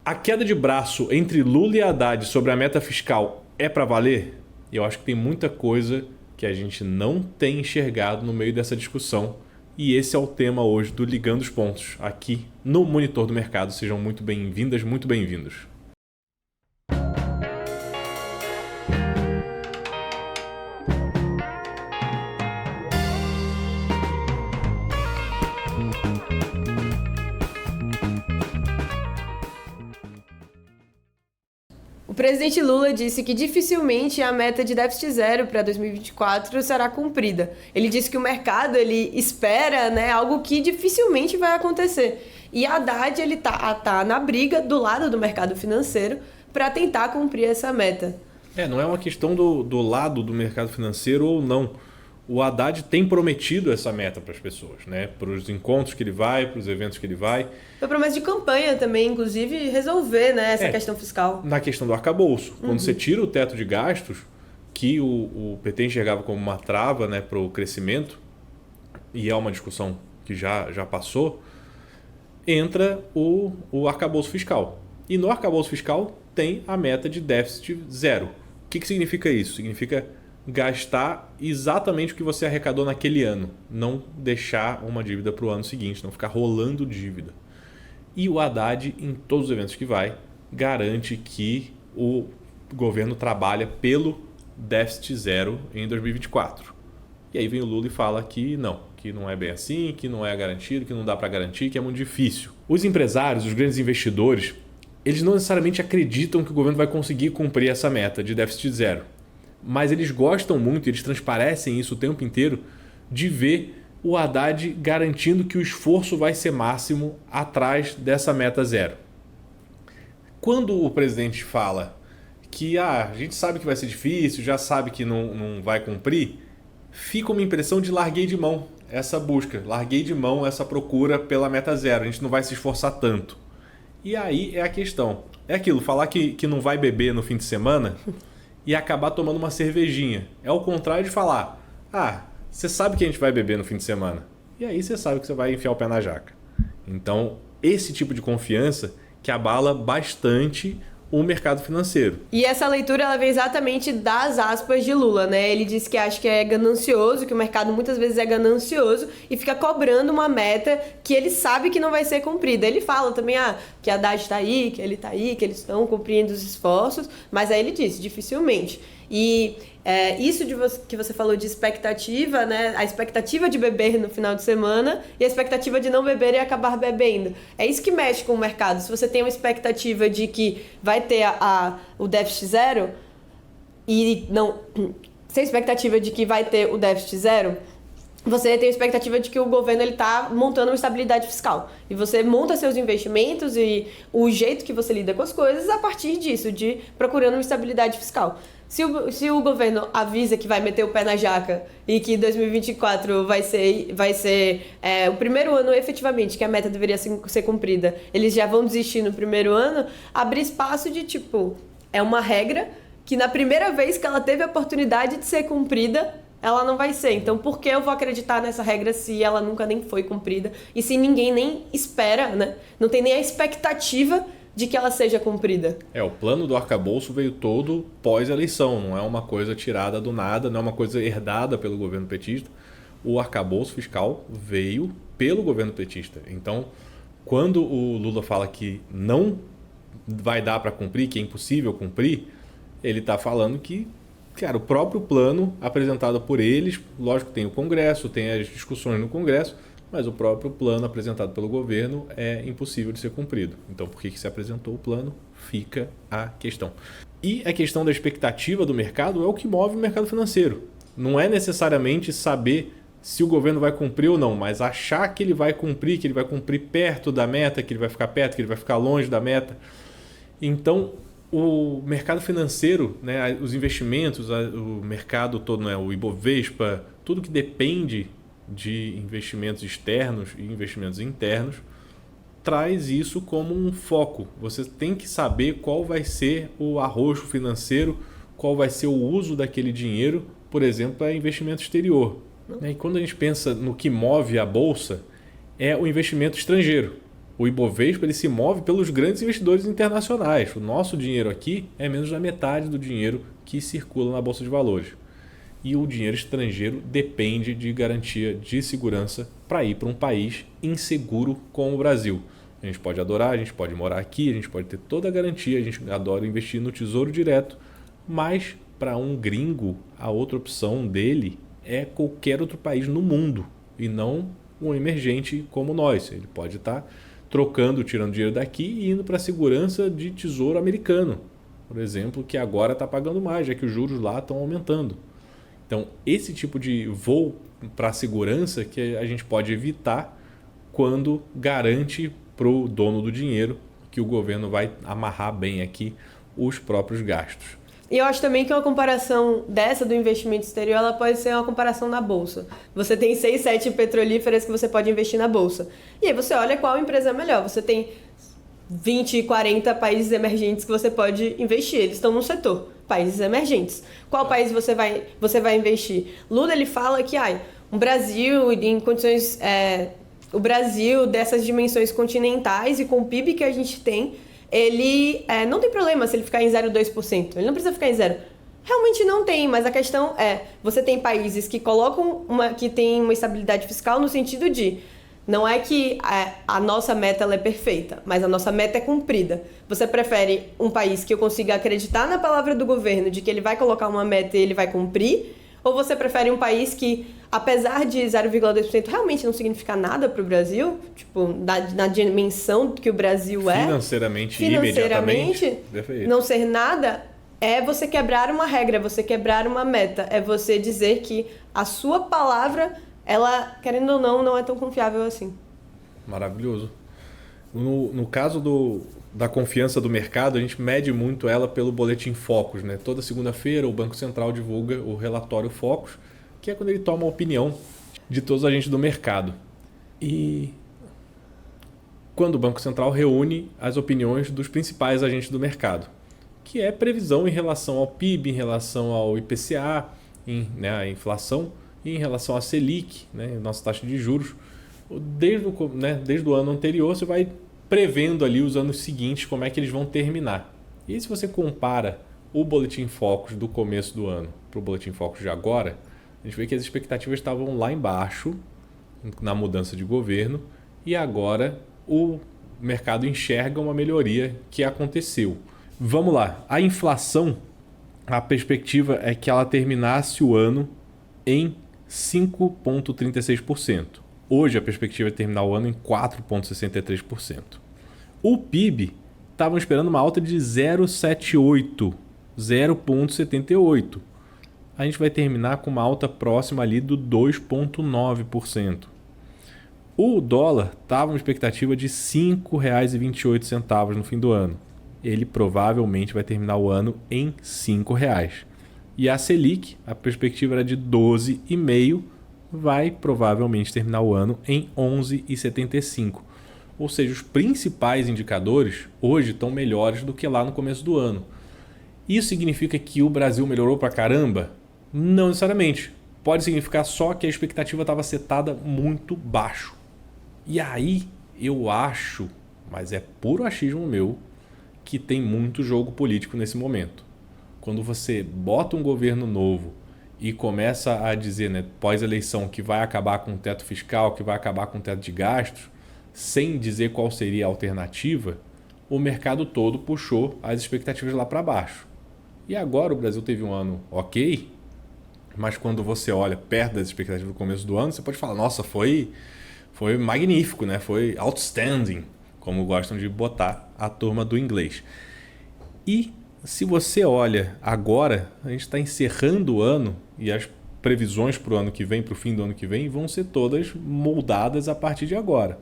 A queda de braço entre Lula e Haddad sobre a meta fiscal é para valer? Eu acho que tem muita coisa que a gente não tem enxergado no meio dessa discussão. E esse é o tema hoje do Ligando os Pontos, aqui no Monitor do Mercado. Sejam muito bem-vindas, muito bem-vindos. O presidente Lula disse que dificilmente a meta de déficit zero para 2024 será cumprida. Ele disse que o mercado espera, algo que dificilmente vai acontecer. E Haddad tá na briga do lado do mercado financeiro para tentar cumprir essa meta. Não é uma questão do lado do mercado financeiro ou não. O Haddad tem prometido essa meta para as pessoas, para os encontros que ele vai, para os eventos que ele vai. Foi promessa de campanha também, inclusive, resolver essa questão fiscal. Na questão do arcabouço. Quando você tira o teto de gastos, que o PT enxergava como uma trava para o crescimento, e é uma discussão que já passou, entra o arcabouço fiscal. E no arcabouço fiscal tem a meta de déficit zero. O que significa isso? Significa gastar exatamente o que você arrecadou naquele ano, não deixar uma dívida para o ano seguinte, não ficar rolando dívida. E o Haddad, em todos os eventos que vai, garante que o governo trabalha pelo déficit zero em 2024. E aí vem o Lula e fala que não é bem assim, que não é garantido, que não dá para garantir, que é muito difícil. Os empresários, os grandes investidores, eles não necessariamente acreditam que o governo vai conseguir cumprir essa meta de déficit zero. Mas eles gostam muito, eles transparecem isso o tempo inteiro, de ver o Haddad garantindo que o esforço vai ser máximo atrás dessa meta zero. Quando o presidente fala que a gente sabe que vai ser difícil, já sabe que não vai cumprir, fica uma impressão de larguei de mão essa busca, larguei de mão essa procura pela meta zero, a gente não vai se esforçar tanto. E aí é a questão, é aquilo, falar que não vai beber no fim de semana e acabar tomando uma cervejinha. É o contrário de falar, você sabe que a gente vai beber no fim de semana. E aí você sabe que você vai enfiar o pé na jaca. Então, esse tipo de confiança que abala bastante o mercado financeiro. E essa leitura ela vem exatamente das aspas de Lula, Ele disse que acha que é ganancioso, que o mercado muitas vezes é ganancioso e fica cobrando uma meta que ele sabe que não vai ser cumprida. Ele fala também que a Haddad está aí, que ele está aí, que eles estão cumprindo os esforços, mas aí ele disse, dificilmente. E isso que você falou de expectativa, A expectativa de beber no final de semana e a expectativa de não beber e acabar bebendo. É isso que mexe com o mercado. Se você tem uma expectativa de que vai ter o déficit zero e não... Sem expectativa de que vai ter o déficit zero, você tem a expectativa de que o governo está montando uma estabilidade fiscal. E você monta seus investimentos e o jeito que você lida com as coisas a partir disso, de procurando uma estabilidade fiscal. Se o governo avisa que vai meter o pé na jaca e que 2024 vai ser o primeiro ano efetivamente que a meta deveria ser cumprida, eles já vão desistir no primeiro ano, abre espaço de é uma regra que na primeira vez que ela teve a oportunidade de ser cumprida, ela não vai ser. Então, por que eu vou acreditar nessa regra se ela nunca nem foi cumprida e se ninguém nem espera, Não tem nem a expectativa de que ela seja cumprida. O plano do arcabouço veio todo pós-eleição, não é uma coisa tirada do nada, não é uma coisa herdada pelo governo petista. O arcabouço fiscal veio pelo governo petista. Então, quando o Lula fala que não vai dar para cumprir, que é impossível cumprir, ele está falando que, o próprio plano apresentado por eles, lógico que tem o Congresso, tem as discussões no Congresso, mas o próprio plano apresentado pelo governo é impossível de ser cumprido. Então, por que se apresentou o plano? Fica a questão. E a questão da expectativa do mercado é o que move o mercado financeiro. Não é necessariamente saber se o governo vai cumprir ou não, mas achar que ele vai cumprir perto da meta, que ele vai ficar perto, que ele vai ficar longe da meta. Então, o mercado financeiro, os investimentos, o mercado todo, o Ibovespa, tudo que depende de investimentos externos e investimentos internos, traz isso como um foco. Você tem que saber qual vai ser o arrojo financeiro, qual vai ser o uso daquele dinheiro, por exemplo, para investimento exterior. E quando a gente pensa no que move a Bolsa, é o investimento estrangeiro. O Ibovespa ele se move pelos grandes investidores internacionais. O nosso dinheiro aqui é menos da metade do dinheiro que circula na Bolsa de Valores. E o dinheiro estrangeiro depende de garantia de segurança para ir para um país inseguro como o Brasil. A gente pode adorar, a gente pode morar aqui, a gente pode ter toda a garantia, a gente adora investir no Tesouro Direto, mas para um gringo, a outra opção dele é qualquer outro país no mundo e não um emergente como nós. Ele pode estar trocando, tirando dinheiro daqui e indo para a segurança de tesouro americano, por exemplo, que agora está pagando mais, já que os juros lá estão aumentando. Então, esse tipo de voo para a segurança que a gente pode evitar quando garante para o dono do dinheiro que o governo vai amarrar bem aqui os próprios gastos. E eu acho também que uma comparação dessa do investimento exterior, ela pode ser uma comparação na bolsa. Você tem 6, 7 petrolíferas que você pode investir na bolsa. E aí você olha qual empresa é melhor. Você tem 20, 40 países emergentes que você pode investir. Eles estão no setor, países emergentes. Qual país você vai investir? Lula, ele fala que um Brasil em condições... o Brasil dessas dimensões continentais e com o PIB que a gente tem, ele não tem problema se ele ficar em 0,2%. Ele não precisa ficar em 0%. Realmente não tem, mas a questão você tem países que que tem uma estabilidade fiscal no sentido de, não é que a nossa meta ela é perfeita, mas a nossa meta é cumprida. Você prefere um país que eu consiga acreditar na palavra do governo de que ele vai colocar uma meta e ele vai cumprir? Ou você prefere um país que, apesar de 0,2% realmente não significar nada para o Brasil, tipo, na dimensão que o Brasil financeiramente, imediatamente, não ser nada, é você quebrar uma regra, é você quebrar uma meta, é você dizer que a sua palavra, ela, querendo ou não é tão confiável assim. Maravilhoso. No caso da confiança do mercado, a gente mede muito ela pelo boletim Focus, né? Toda segunda-feira o Banco Central divulga o relatório Focus, que é quando ele toma a opinião de todos os agentes do mercado. E quando o Banco Central reúne as opiniões dos principais agentes do mercado, que é previsão em relação ao PIB, em relação ao IPCA, a inflação, e em relação à Selic, nossa taxa de juros. Desde o ano anterior, você vai prevendo ali os anos seguintes como é que eles vão terminar. E se você compara o Boletim Focus do começo do ano para o Boletim Focus de agora, a gente vê que as expectativas estavam lá embaixo na mudança de governo e agora o mercado enxerga uma melhoria que aconteceu. Vamos lá, a inflação, a perspectiva é que ela terminasse o ano em 5,36%. Hoje a perspectiva é terminar o ano em 4,63%. O PIB estavam esperando uma alta de 0,78%, 0,78%. A gente vai terminar com uma alta próxima ali do 2,9%. O dólar estava uma expectativa de R$ 5,28 no fim do ano. Ele provavelmente vai terminar o ano em R$ 5,00. E a Selic, a perspectiva era de 12,5%, vai provavelmente terminar o ano em 11,75%. Ou seja, os principais indicadores hoje estão melhores do que lá no começo do ano. Isso significa que o Brasil melhorou pra caramba? Não necessariamente. Pode significar só que a expectativa estava setada muito baixo. E aí eu acho, mas é puro achismo meu, que tem muito jogo político nesse momento. Quando você bota um governo novo e começa a dizer, pós-eleição, que vai acabar com o teto fiscal, que vai acabar com o teto de gastos, sem dizer qual seria a alternativa, o mercado todo puxou as expectativas lá para baixo. E agora o Brasil teve um ano ok, mas quando você olha perto das expectativas do começo do ano, você pode falar, nossa, foi magnífico, foi outstanding, como gostam de botar a turma do inglês. E se você olha agora, a gente está encerrando o ano e as previsões para o ano que vem, para o fim do ano que vem, vão ser todas moldadas a partir de agora.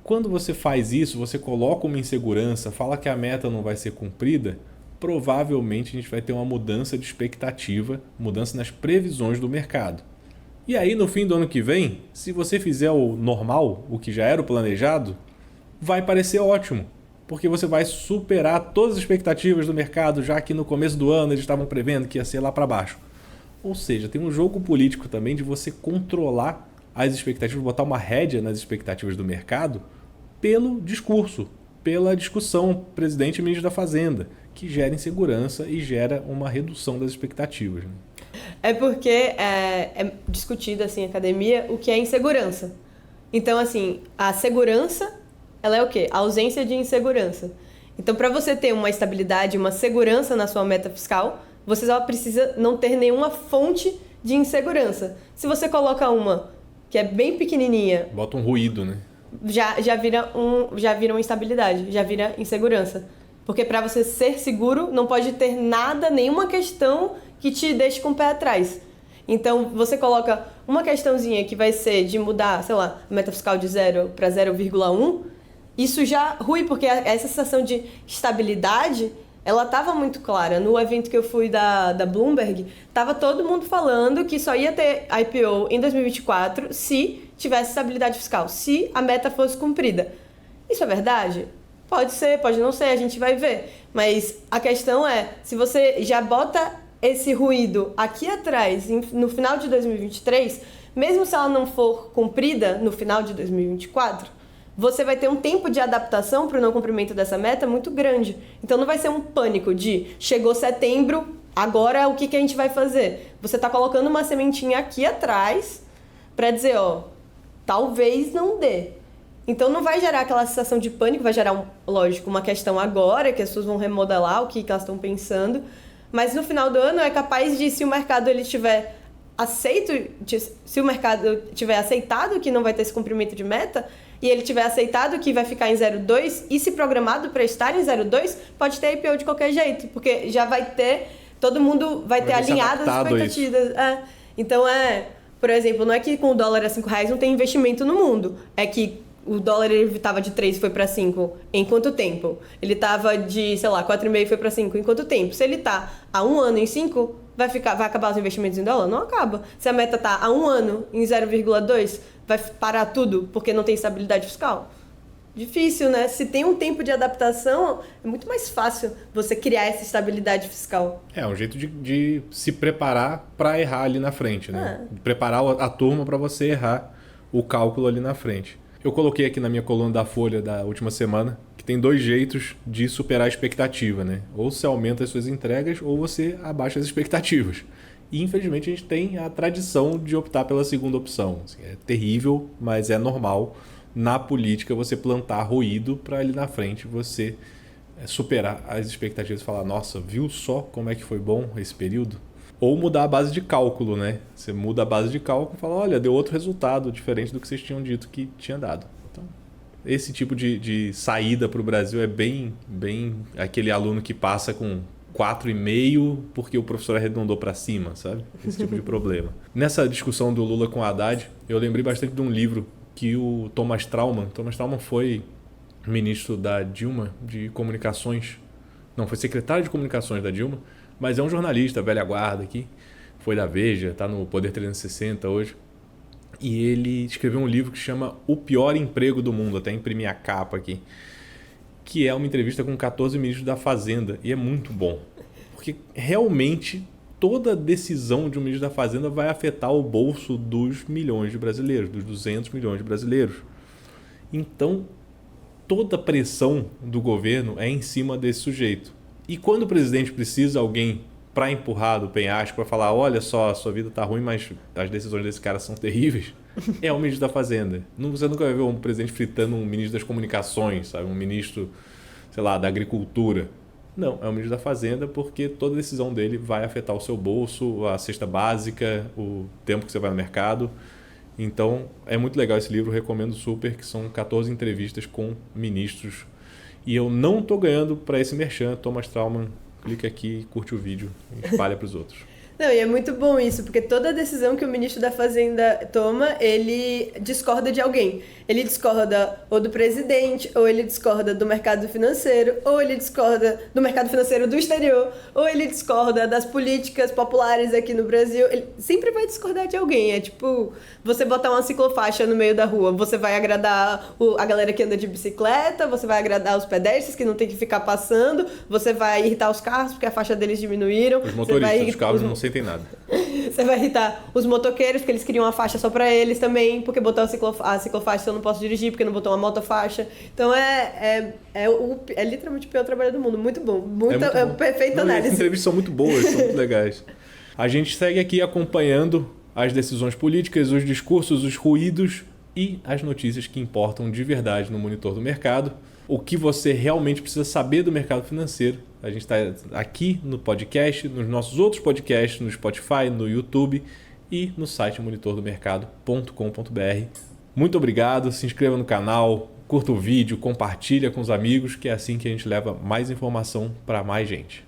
Quando você faz isso, você coloca uma insegurança, fala que a meta não vai ser cumprida, provavelmente a gente vai ter uma mudança de expectativa, mudança nas previsões do mercado. E aí no fim do ano que vem, se você fizer o normal, o que já era o planejado, vai parecer ótimo. Porque você vai superar todas as expectativas do mercado, já que no começo do ano eles estavam prevendo que ia ser lá para baixo. Ou seja, tem um jogo político também de você controlar as expectativas, botar uma rédea nas expectativas do mercado pelo discurso, pela discussão presidente e ministro da Fazenda, que gera insegurança e gera uma redução das expectativas. Né? É porque é discutido assim, em academia o que é insegurança. Então, assim, a segurança, ela é o quê? A ausência de insegurança. Então, para você ter uma estabilidade, uma segurança na sua meta fiscal, você só precisa não ter nenhuma fonte de insegurança. Se você coloca uma que é bem pequenininha... Bota um ruído, né? Já vira uma instabilidade, já vira insegurança. Porque para você ser seguro, não pode ter nada, nenhuma questão que te deixe com o pé atrás. Então, você coloca uma questãozinha que vai ser de mudar, sei lá, a meta fiscal de 0 para 0,1, isso já rui, porque essa sensação de estabilidade, ela estava muito clara. No evento que eu fui da Bloomberg, estava todo mundo falando que só ia ter IPO em 2024 se tivesse estabilidade fiscal, se a meta fosse cumprida. Isso é verdade? Pode ser, pode não ser, a gente vai ver. Mas a questão é, se você já bota esse ruído aqui atrás, no final de 2023, mesmo se ela não for cumprida no final de 2024, você vai ter um tempo de adaptação para o não cumprimento dessa meta muito grande. Então não vai ser um pânico de chegou setembro, agora o que a gente vai fazer? Você está colocando uma sementinha aqui atrás para dizer, ó, talvez não dê. Então não vai gerar aquela sensação de pânico, vai gerar, lógico, uma questão agora, que as pessoas vão remodelar o que elas estão pensando, mas no final do ano é capaz de, se o mercado ele tiver se o mercado tiver aceitado que não vai ter esse cumprimento de meta, e ele tiver aceitado que vai ficar em 0,2 e se programado para estar em 0,2, pode ter IPO de qualquer jeito, porque já vai ter, todo mundo vai ter alinhado as expectativas. Então por exemplo, não é que com o dólar a R$5 não tem investimento no mundo, é que o dólar ele estava de 3 e foi para 5 em quanto tempo? Ele estava de, sei lá, 4,5 e foi para 5 em quanto tempo? Se ele está há um ano em 5, vai acabar os investimentos em dólar? Não acaba. Se a meta está há um ano em 0,2, vai parar tudo porque não tem estabilidade fiscal? Difícil, né? Se tem um tempo de adaptação, é muito mais fácil você criar essa estabilidade fiscal. É um jeito de se preparar para errar ali na frente, né? Preparar a turma para você errar o cálculo ali na frente. Eu coloquei aqui na minha coluna da Folha da última semana que tem 2 jeitos de superar a expectativa, né? Ou você aumenta as suas entregas ou você abaixa as expectativas. E infelizmente a gente tem a tradição de optar pela segunda opção. Assim, é terrível, mas é normal na política você plantar ruído para ali na frente você superar as expectativas e falar, nossa, viu só como é que foi bom esse período? Ou mudar a base de cálculo, né? Você muda a base de cálculo e fala, olha, deu outro resultado diferente do que vocês tinham dito que tinha dado. Então, esse tipo de saída para o Brasil é bem aquele aluno que passa com 4,5 porque o professor arredondou para cima, sabe? Esse tipo de problema. Nessa discussão do Lula com o Haddad, eu lembrei bastante de um livro que o Thomas Traumann foi ministro da Dilma de comunicações, não, foi secretário de comunicações da Dilma, mas é um jornalista, velha guarda aqui, foi da Veja, está no Poder 360 hoje. E ele escreveu um livro que chama O Pior Emprego do Mundo, até imprimi a capa aqui, que é uma entrevista com 14 ministros da Fazenda, e é muito bom, porque realmente toda decisão de um ministro da Fazenda vai afetar o bolso dos milhões de brasileiros, dos 200 milhões de brasileiros. Então, toda pressão do governo é em cima desse sujeito. E quando o presidente precisa de alguém para empurrar do penhasco, para falar, olha só, a sua vida está ruim, mas as decisões desse cara são terríveis, é o ministro da Fazenda. Você nunca vai ver um presidente fritando um ministro das comunicações, sabe? Um ministro, sei lá, da agricultura. Não, é o ministro da Fazenda, porque toda decisão dele vai afetar o seu bolso, a cesta básica, o tempo que você vai no mercado. Então, é muito legal esse livro, recomendo super, que são 14 entrevistas com ministros. E eu não estou ganhando para esse merchan, Thomas Traumann, clica aqui, curte o vídeo e espalha para os outros. Não, e é muito bom isso, porque toda decisão que o ministro da Fazenda toma, ele discorda de alguém. Ele discorda ou do presidente, ou ele discorda do mercado financeiro, ou ele discorda do mercado financeiro do exterior, ou ele discorda das políticas populares aqui no Brasil. Ele sempre vai discordar de alguém. É tipo, você botar uma ciclofaixa no meio da rua, você vai agradar a galera que anda de bicicleta, você vai agradar os pedestres que não tem que ficar passando, você vai irritar os carros porque a faixa deles diminuíram. Os motoristas dos carros não sentem nada. Você vai irritar os motoqueiros, porque eles queriam uma faixa só pra eles também, porque botou a ciclofaixa eu não posso dirigir, porque não botou uma motofaixa. Então é literalmente o pior trabalho do mundo. Muito bom. Perfeita análise. As entrevistas são muito boas, são muito legais. A gente segue aqui acompanhando as decisões políticas, os discursos, os ruídos e as notícias que importam de verdade no Monitor do Mercado. O que você realmente precisa saber do mercado financeiro. A gente está aqui no podcast, nos nossos outros podcasts, no Spotify, no YouTube e no site monitordomercado.com.br. Muito obrigado, se inscreva no canal, curta o vídeo, compartilha com os amigos, que é assim que a gente leva mais informação para mais gente.